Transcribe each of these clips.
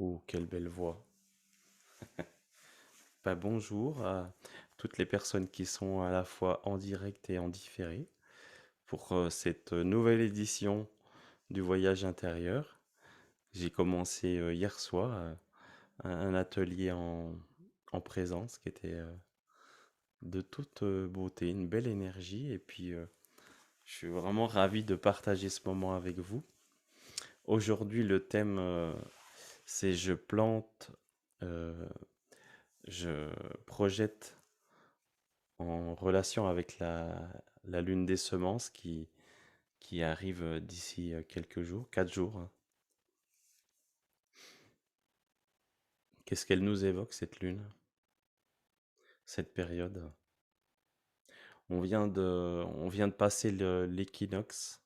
Oh, quelle belle voix. Bonjour à toutes les personnes qui sont à la fois en direct et en différé pour cette nouvelle édition du voyage intérieur. J'ai commencé hier soir un atelier en présence qui était de toute beauté, une belle énergie et puis je suis vraiment ravi de partager ce moment avec vous. Aujourd'hui, le thème c'est je plante, euh, je projette en relation avec la lune des semences qui arrive d'ici quelques jours, 4 jours, hein. Qu'est-ce qu'elle nous évoque, cette lune, cette période? On vient de passer l'équinoxe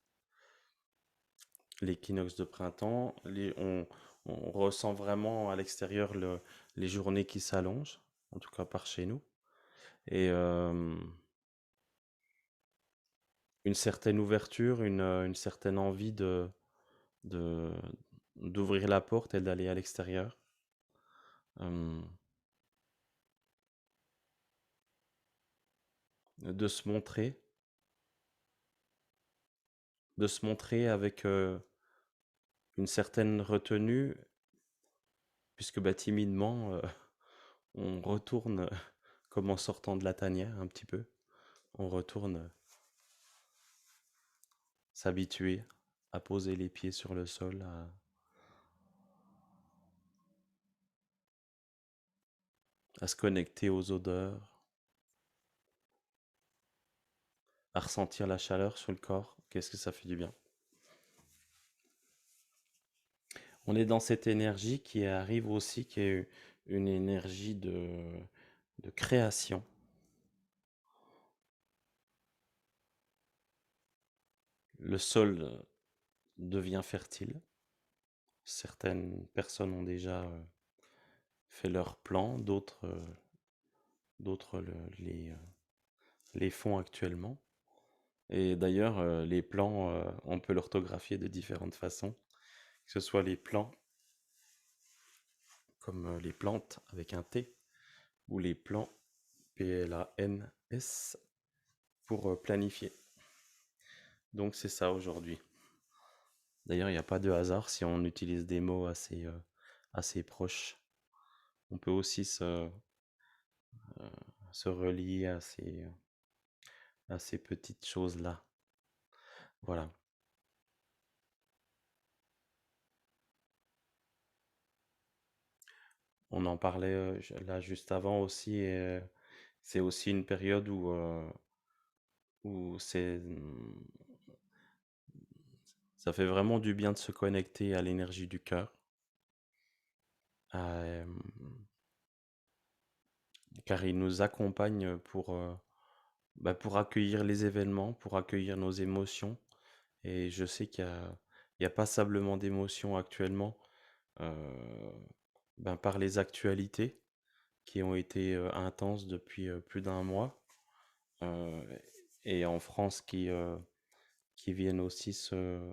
de printemps. On ressent vraiment à l'extérieur les journées qui s'allongent, en tout cas par chez nous. Et une certaine ouverture, une certaine envie de, d'ouvrir la porte et d'aller à l'extérieur. Euh, de se montrer, de se montrer avec une certaine retenue, puisque timidement, on retourne comme en sortant de la tanière un petit peu, on retourne s'habituer à poser les pieds sur le sol, à se connecter aux odeurs, à ressentir la chaleur sur le corps. Qu'est-ce que ça fait du bien. On est dans cette énergie qui arrive aussi, qui est une énergie de création. Le sol devient fertile. Certaines personnes ont déjà fait leur plan, d'autres les font actuellement. Et d'ailleurs, les plans, on peut l'orthographier de différentes façons, que ce soit les plans comme les plantes avec un T, ou les plans PLANS pour planifier. Donc c'est ça aujourd'hui. D'ailleurs, il n'y a pas de hasard si on utilise des mots assez proches. On peut aussi se relier à ces petites choses-là. Voilà. On en parlait là juste avant aussi, et c'est aussi une période où ça fait vraiment du bien de se connecter à l'énergie du cœur, euh, car il nous accompagne pour accueillir les événements, pour accueillir nos émotions. Et je sais qu'il y a passablement d'émotions actuellement, euh, par les actualités qui ont été intenses depuis plus d'un mois, euh, et en France qui viennent aussi se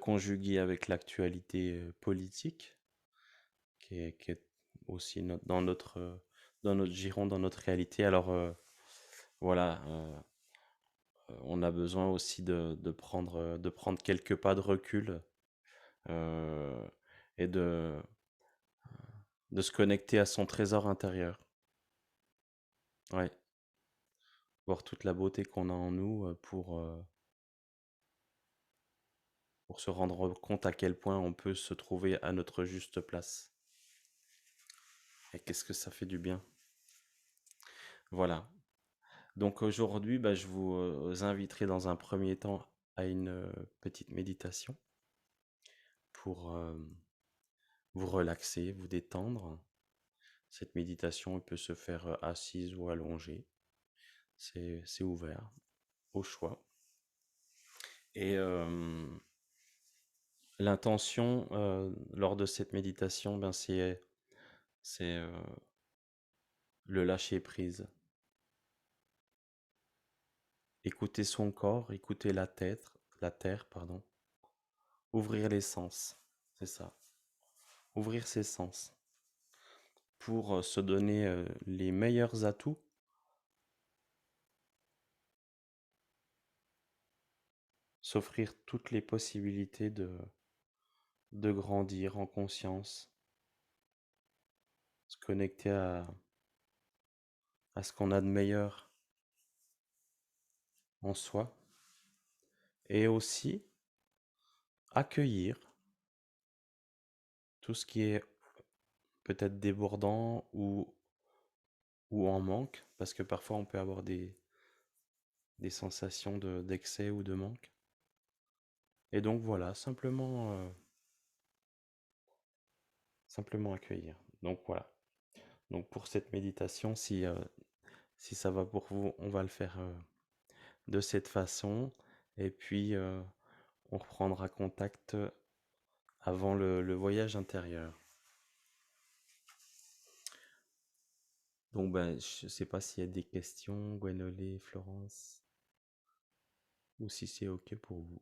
conjuguer avec l'actualité politique, qui est aussi dans notre giron, dans notre réalité. Alors voilà, on a besoin aussi de prendre quelques pas de recul, euh, et de se connecter à son trésor intérieur. Ouais, voir toute la beauté qu'on a en nous pour se rendre compte à quel point on peut se trouver à notre juste place. Et qu'est-ce que ça fait du bien. Voilà. Donc aujourd'hui, je vous inviterai dans un premier temps à une petite méditation pour vous relaxer, vous détendre. Cette méditation elle peut se faire assise ou allongée. C'est ouvert, au choix. Et l'intention lors de cette méditation, c'est le lâcher prise. Écouter son corps, écouter la terre, pardon. Ouvrir les sens, c'est ça. ouvrir ses sens pour se donner les meilleurs atouts, s'offrir toutes les possibilités de grandir en conscience, se connecter à ce qu'on a de meilleur en soi et aussi accueillir tout ce qui est peut-être débordant ou en manque, parce que parfois on peut avoir des sensations d'excès ou de manque. Et donc voilà, simplement accueillir. Donc voilà. Donc pour cette méditation, si ça va pour vous, on va le faire de cette façon. Et puis on reprendra contact avant le voyage intérieur. Donc ben, je sais pas s'il y a des questions, Gwenolé, Florence, ou si c'est OK pour vous.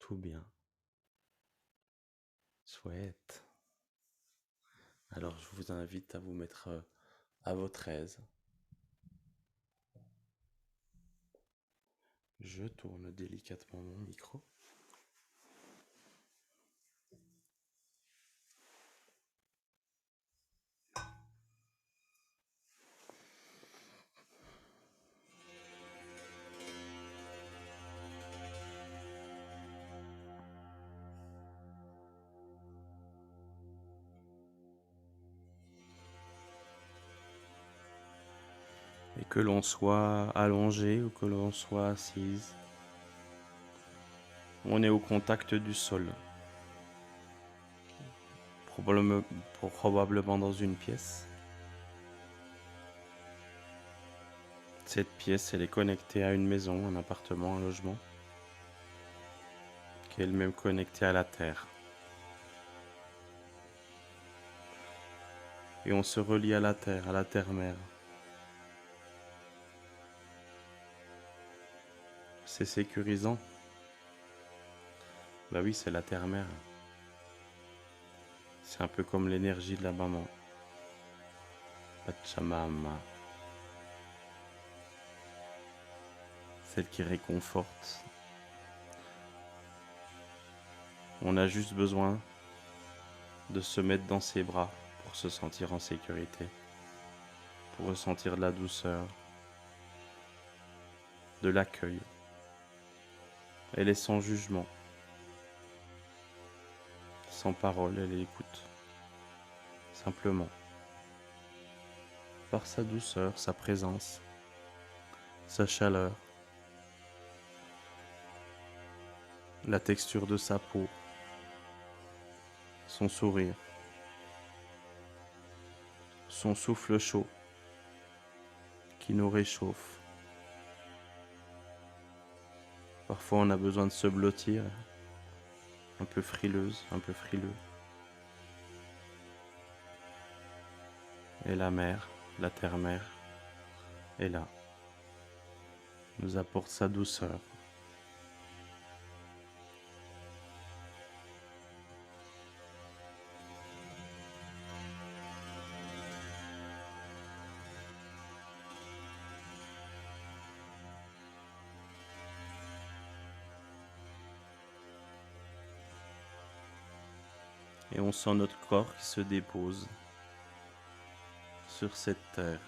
Tout bien. Chouette. Alors je vous invite à vous mettre à votre aise. Je tourne délicatement mon micro. Et que l'on soit allongé ou que l'on soit assise, on est au contact du sol. Probablement dans une pièce. Cette pièce, elle est connectée à une maison, un appartement, un logement, qui est elle-même connectée à la terre. Et on se relie à la terre-mère. C'est sécurisant. Bah oui, c'est la terre-mère. C'est un peu comme l'énergie de la maman. Pachamama. Celle qui réconforte. On a juste besoin de se mettre dans ses bras pour se sentir en sécurité, pour ressentir de la douceur, de l'accueil. Elle est sans jugement, sans parole, elle écoute. Simplement, par sa douceur, sa présence, sa chaleur, la texture de sa peau, son sourire, son souffle chaud qui nous réchauffe. Parfois on a besoin de se blottir, un peu frileuse, un peu frileux. Et la mer, la terre-mère, est là, nous apporte sa douceur. Et on sent notre corps qui se dépose sur cette terre.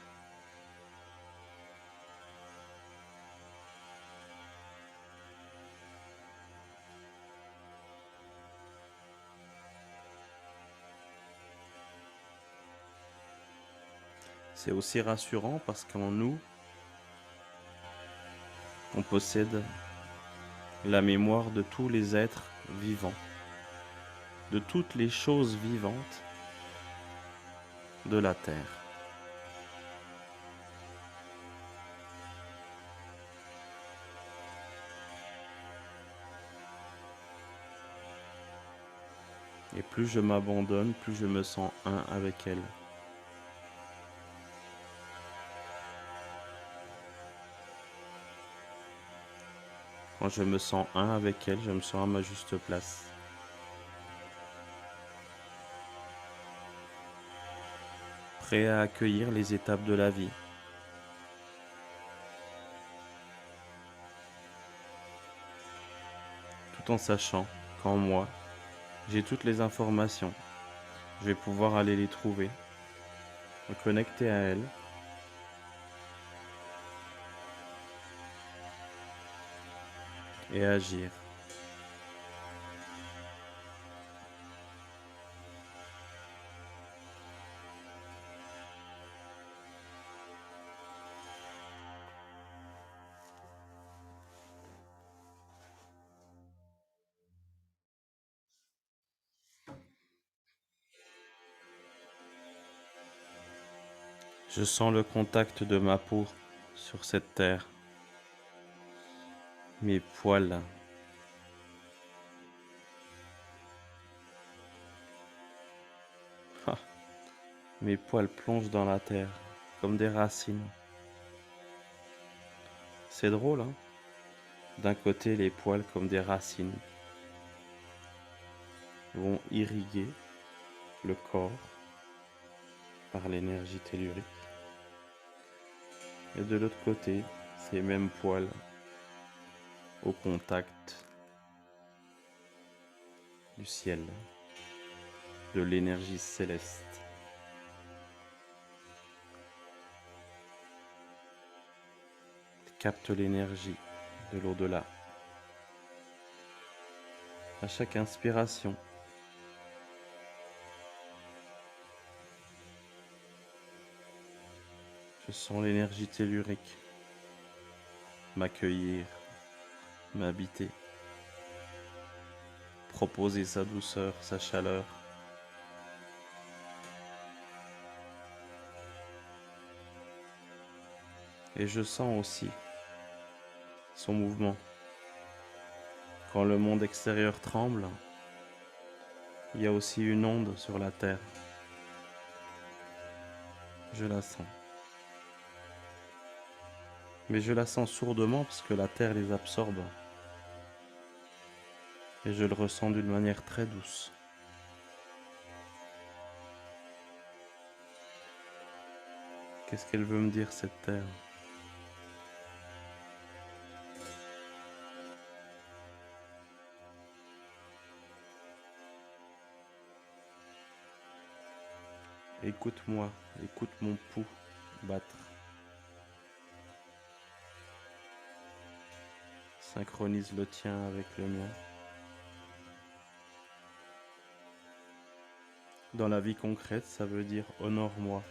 C'est aussi rassurant parce qu'en nous, on possède la mémoire de tous les êtres vivants, de toutes les choses vivantes de la Terre. Et plus je m'abandonne, plus je me sens un avec elle. Quand je me sens un avec elle, je me sens à ma juste place. prêt à accueillir les étapes de la vie, tout en sachant qu'en moi, j'ai toutes les informations. Je vais pouvoir aller les trouver, me connecter à elles et agir. Je sens le contact de ma peau sur cette terre, mes poils, ah, mes poils plongent dans la terre comme des racines. C'est drôle, hein? D'un côté, les poils comme des racines vont irriguer le corps par l'énergie tellurique. Et de l'autre côté, ces mêmes poils au contact du ciel, de l'énergie céleste. Capte l'énergie de l'au-delà. À chaque inspiration, je sens l'énergie tellurique m'accueillir, m'habiter, proposer sa douceur, sa chaleur. Et je sens aussi son mouvement. Quand le monde extérieur tremble, il y a aussi une onde sur la terre. Je la sens. Mais je la sens sourdement parce que la terre les absorbe. Et je le ressens d'une manière très douce. Qu'est-ce qu'elle veut me dire, cette terre? Écoute-moi, écoute mon pouls battre. Synchronise le tien avec le mien. Dans la vie concrète, ça veut dire honore-moi,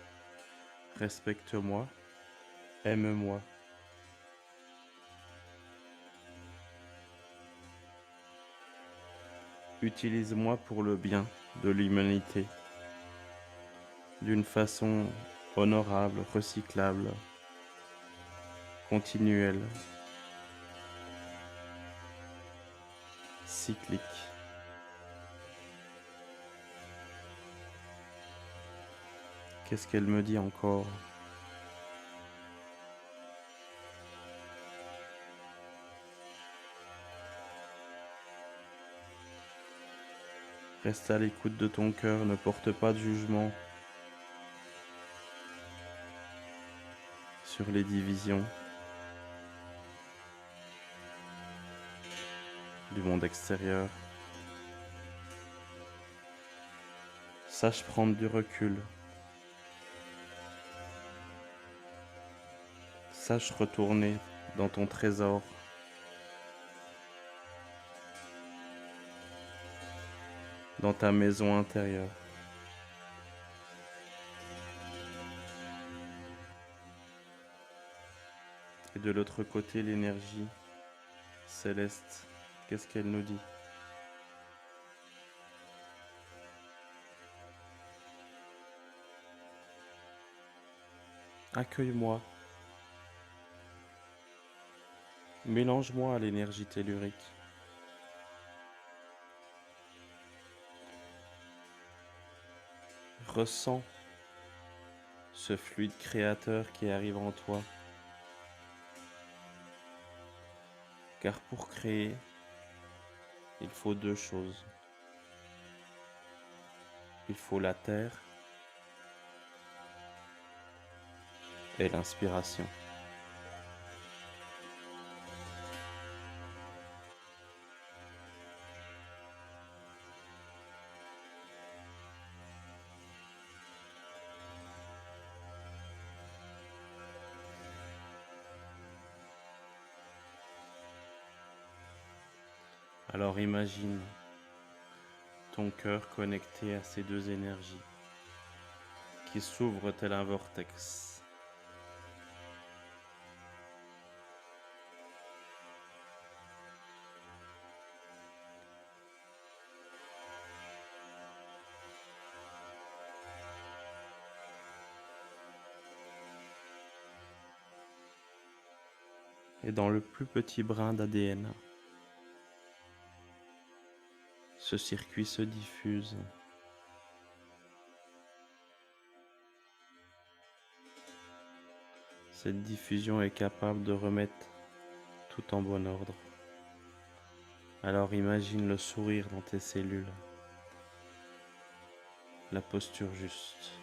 respecte-moi, aime-moi. Utilise-moi pour le bien de l'humanité, d'une façon honorable, recyclable, continuelle, cyclique. Qu'est-ce qu'elle me dit encore? Reste à l'écoute de ton cœur, ne porte pas de jugement sur les divisions du monde extérieur. Sache prendre du recul. Sache retourner dans ton trésor. Dans ta maison intérieure. Et de l'autre côté, l'énergie céleste, qu'est-ce qu'elle nous dit? Accueille-moi. Mélange-moi à l'énergie tellurique. Ressens ce fluide créateur qui arrive en toi. Car pour créer, il faut deux choses. Il faut la terre et l'inspiration. Alors imagine ton cœur connecté à ces deux énergies qui s'ouvrent tel un vortex. Et dans le plus petit brin d'ADN, ce circuit se diffuse. Cette diffusion est capable de remettre tout en bon ordre. Alors imagine le sourire dans tes cellules, la posture juste.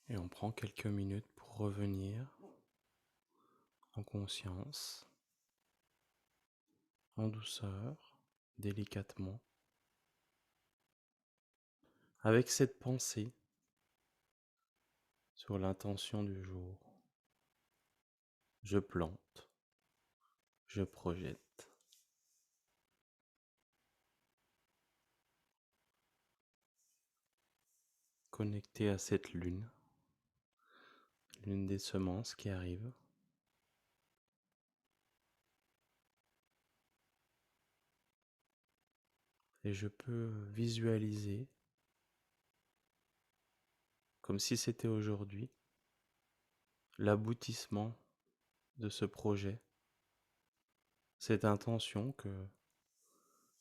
Et on prend quelques minutes pour revenir en conscience, en douceur, délicatement, avec cette pensée sur l'intention du jour. Je plante, je projette. Connecté à cette lune des semences qui arrive. Et je peux visualiser, comme si c'était aujourd'hui, l'aboutissement de ce projet, cette intention que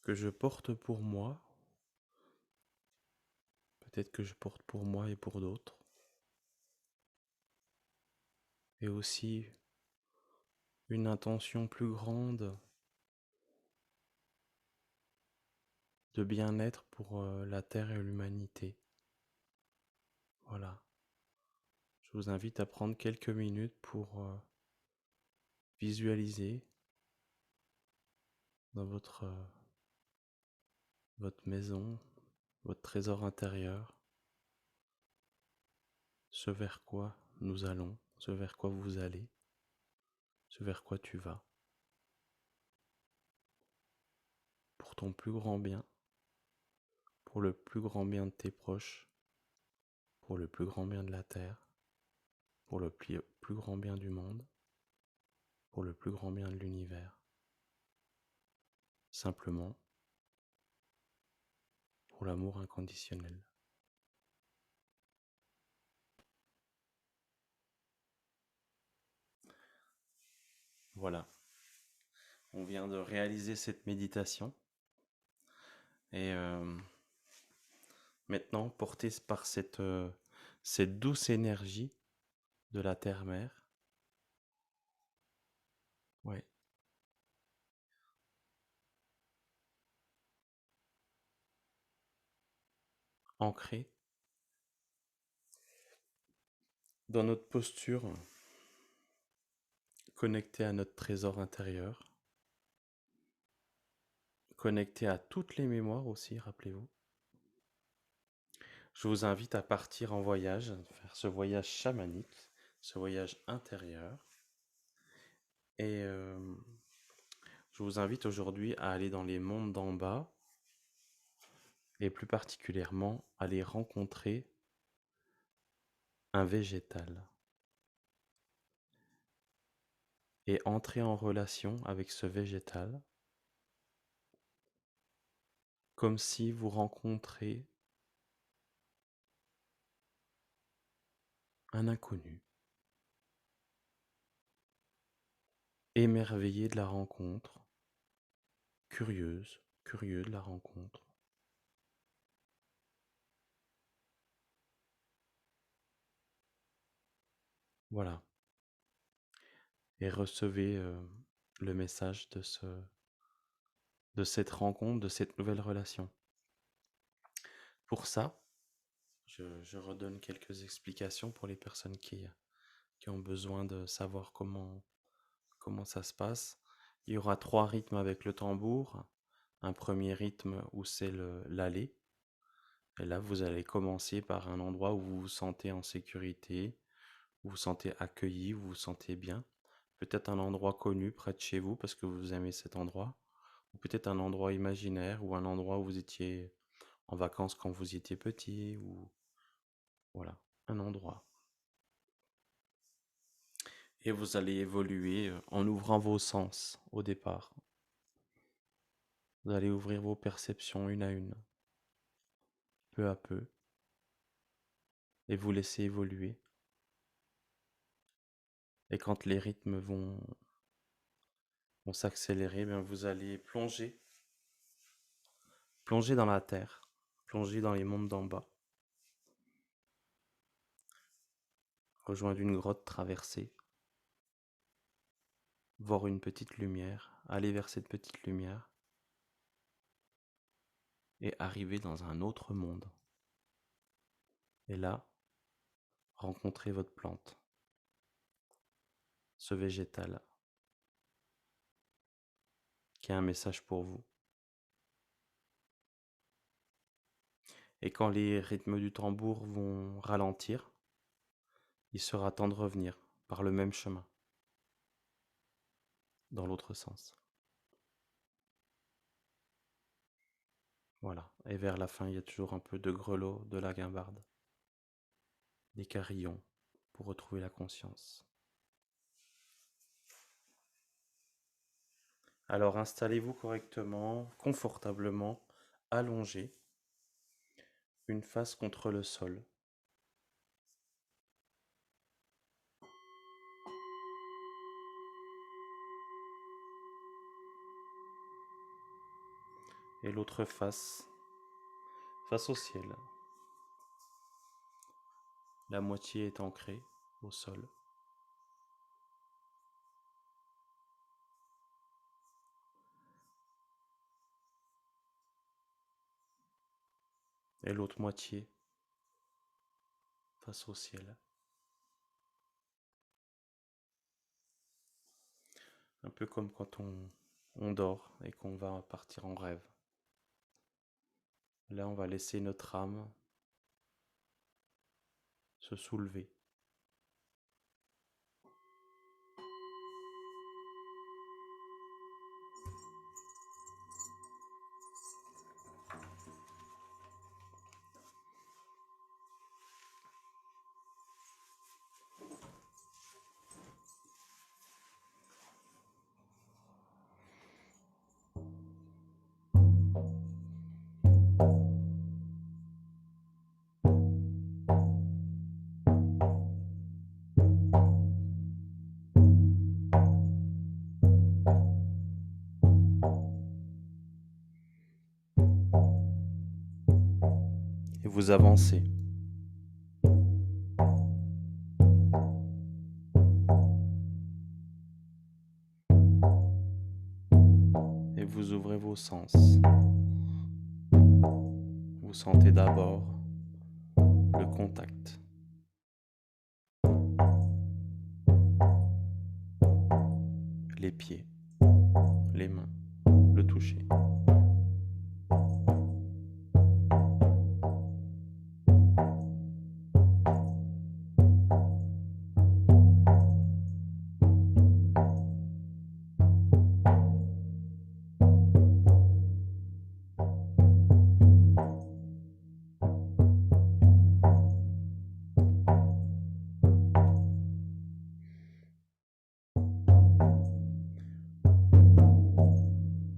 je porte pour moi, peut-être que je porte pour moi et pour d'autres, et aussi une intention plus grande de bien-être pour la Terre et l'humanité. Voilà. Je vous invite à prendre quelques minutes pour visualiser dans votre maison, votre trésor intérieur, ce vers quoi nous allons, ce vers quoi vous allez, ce vers quoi tu vas, pour ton plus grand bien, pour le plus grand bien de tes proches, pour le plus grand bien de la Terre, pour le plus grand bien du monde, pour le plus grand bien de l'univers. Simplement pour l'amour inconditionnel. Voilà, on vient de réaliser cette méditation et maintenant, porté par cette douce énergie de la terre-mère, ouais, ancré dans notre posture, connecté à notre trésor intérieur, connecté à toutes les mémoires aussi, rappelez-vous. Je vous invite à partir en voyage, faire ce voyage chamanique, ce voyage intérieur. Et je vous invite aujourd'hui à aller dans les mondes d'en bas, et plus particulièrement aller rencontrer un végétal et entrer en relation avec ce végétal comme si vous rencontrez un inconnu, émerveillé de la rencontre, curieux de la rencontre. Voilà. Et recevez le message de cette rencontre, de cette nouvelle relation. Pour ça, je redonne quelques explications pour les personnes qui ont besoin de savoir comment ça se passe. Il y aura 3 rythmes avec le tambour. Un premier rythme où c'est l'aller. Et là, vous allez commencer par un endroit où vous vous sentez en sécurité, où vous vous sentez accueilli, où vous vous sentez bien. Peut-être un endroit connu près de chez vous parce que vous aimez cet endroit. Ou peut-être un endroit imaginaire ou un endroit où vous étiez en vacances quand vous étiez petit. Ou voilà, un endroit. Et vous allez évoluer en ouvrant vos sens au départ. Vous allez ouvrir vos perceptions une à une, peu à peu, et vous laisser évoluer. Et quand les rythmes vont s'accélérer, bien vous allez plonger dans la terre, plonger dans les mondes d'en bas, rejoindre une grotte traversée, voir une petite lumière, aller vers cette petite lumière, et arriver dans un autre monde. Et là, rencontrer votre plante, ce végétal, qui a un message pour vous. Et quand les rythmes du tambour vont ralentir, il sera temps de revenir par le même chemin, dans l'autre sens. Voilà. Et vers la fin, il y a toujours un peu de grelot, de la guimbarde, des carillons pour retrouver la conscience. Alors installez-vous correctement, confortablement, allongé, une face contre le sol. Et l'autre face au ciel. La moitié est ancrée au sol. Et l'autre moitié face au ciel. Un peu comme quand on dort et qu'on va partir en rêve. Là, on va laisser notre âme se soulever. Et vous avancez. Et vous ouvrez vos sens. Vous sentez d'abord le contact. Les pieds, les mains, le toucher.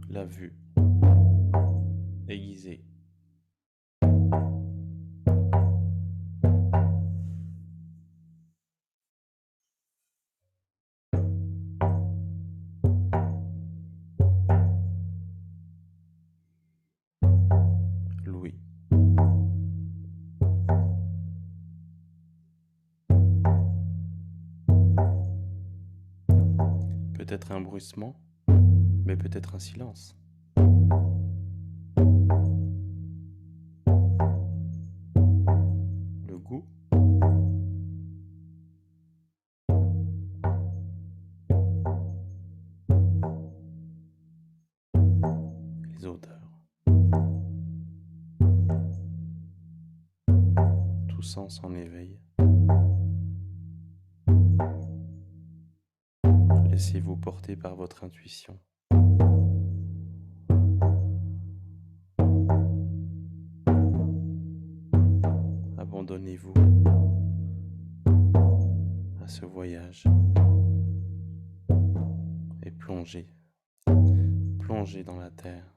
La vue aiguisée. L'ouïe. Peut-être un bruissement, mais peut-être un silence. Le goût. Les odeurs. Tous sens en éveil. Laissez-vous porter par votre intuition. Abandonnez-vous à ce voyage et plongez dans la terre.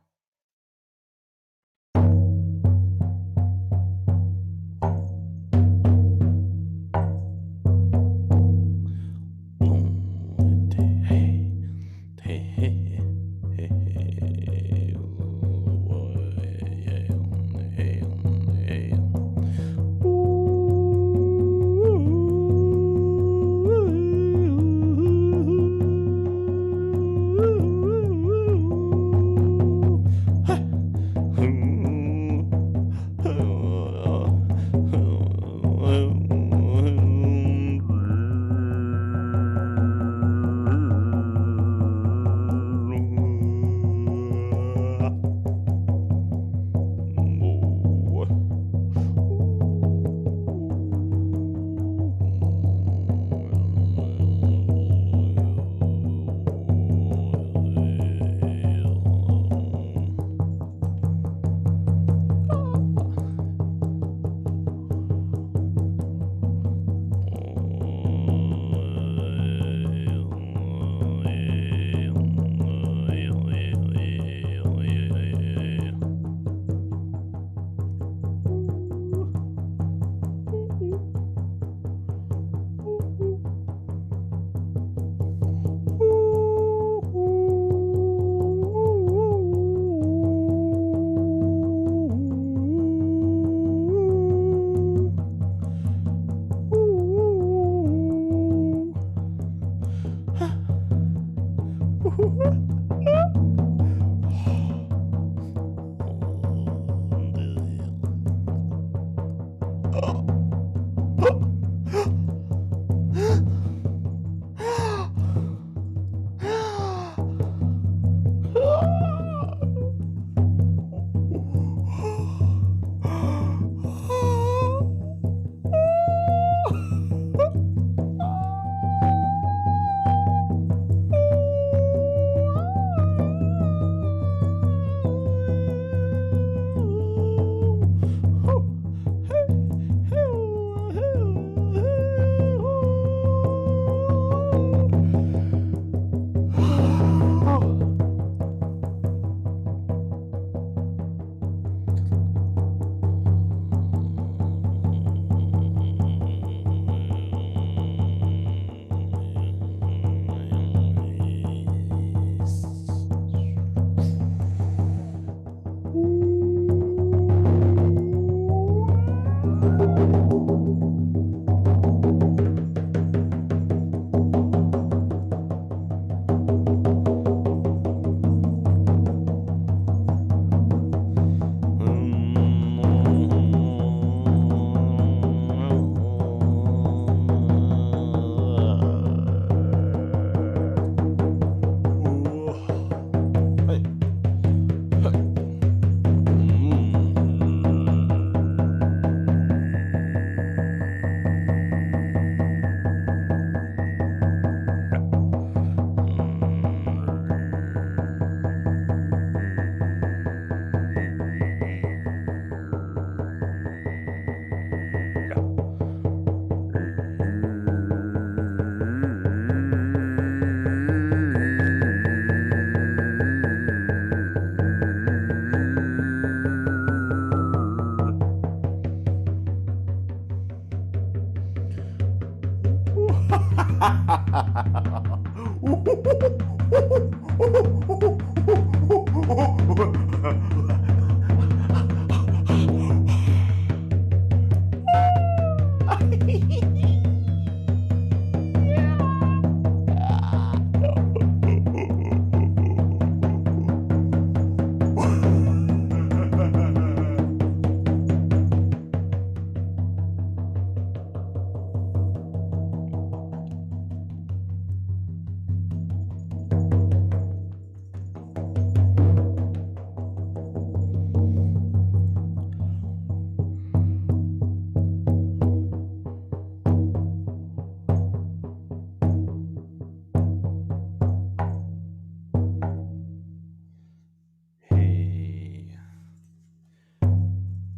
Et,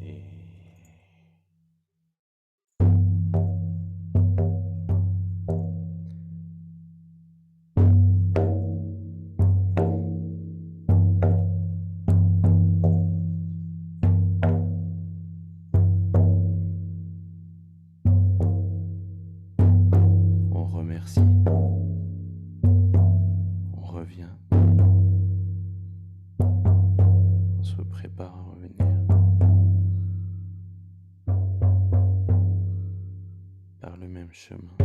et on remercie, on revient, on se prépare à revenir par le même chemin.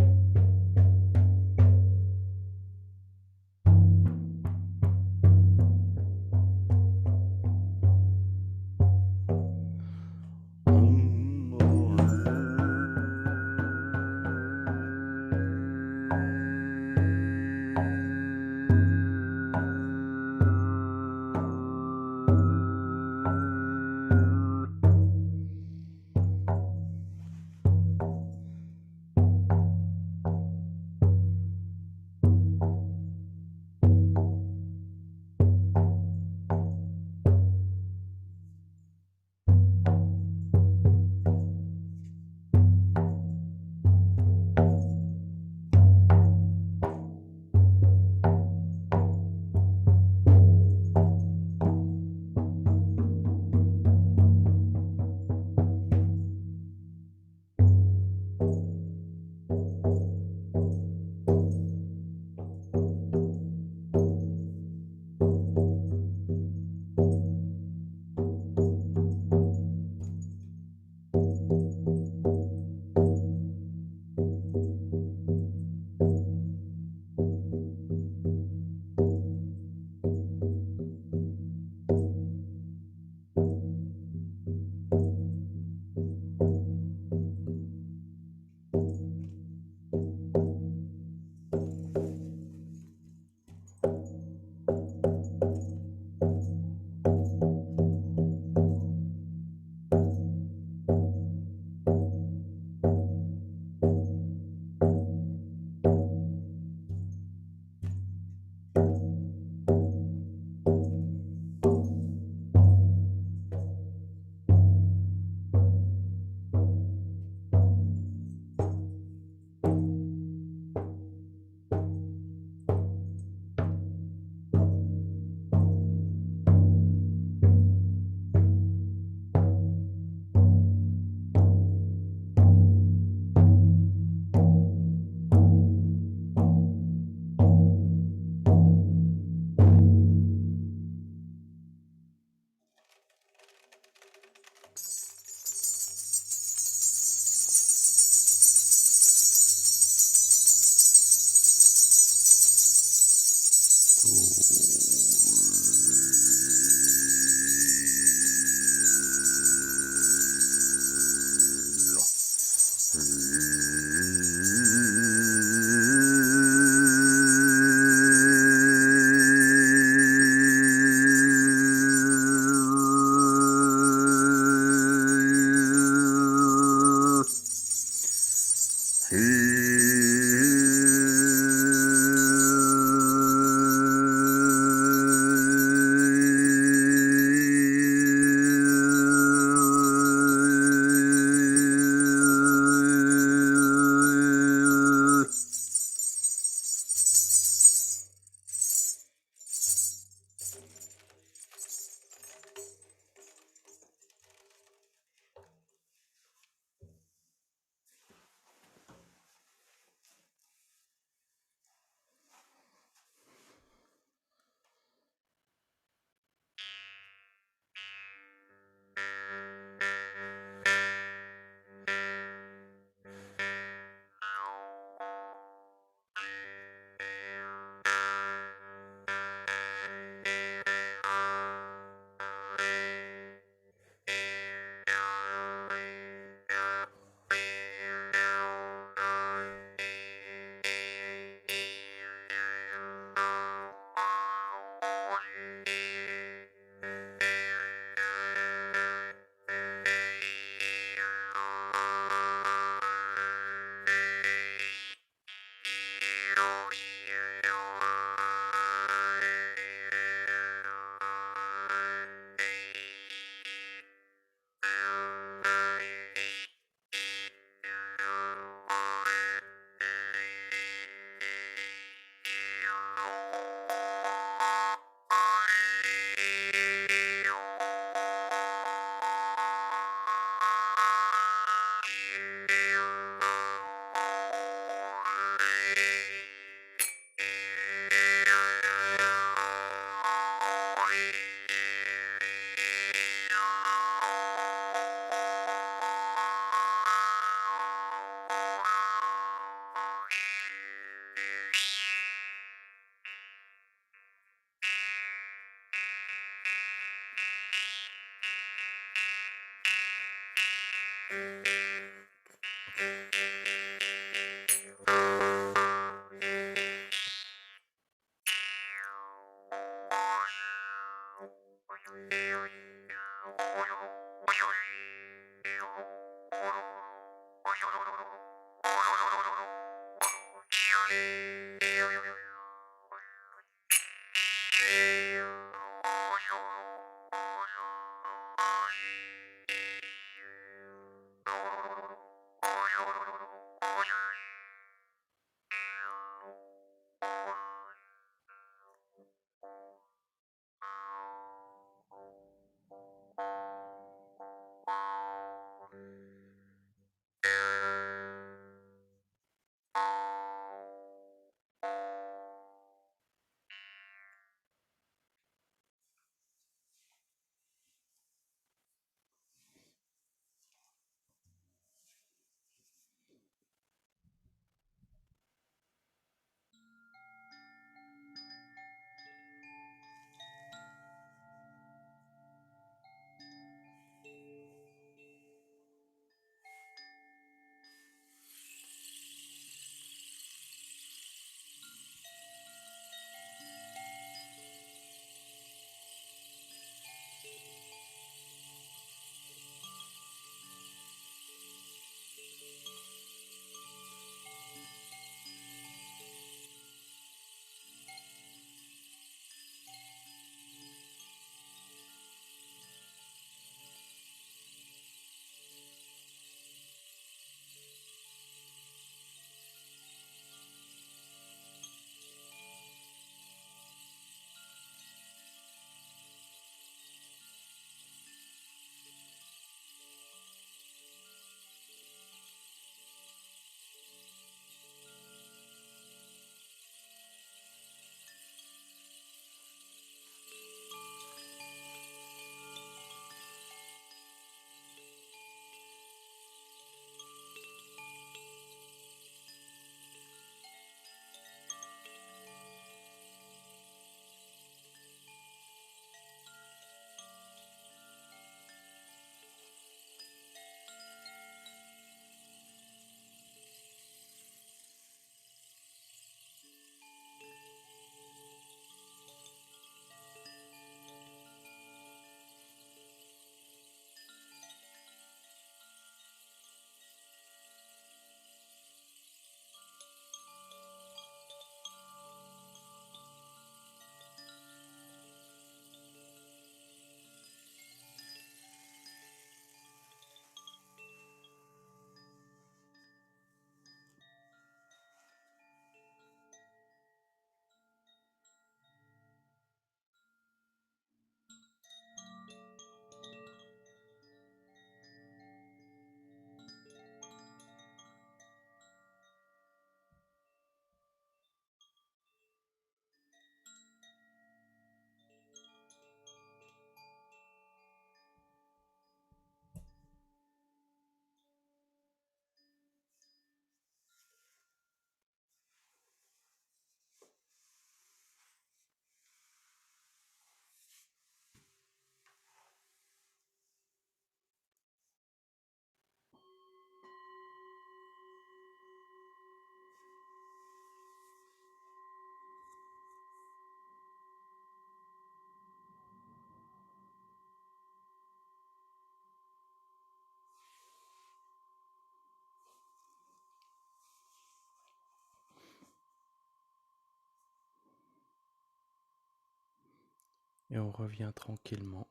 Et on revient tranquillement.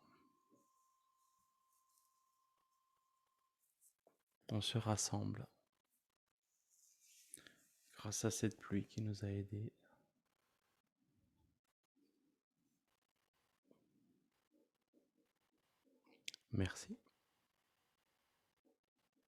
On se rassemble grâce à cette pluie qui nous a aidés. Merci.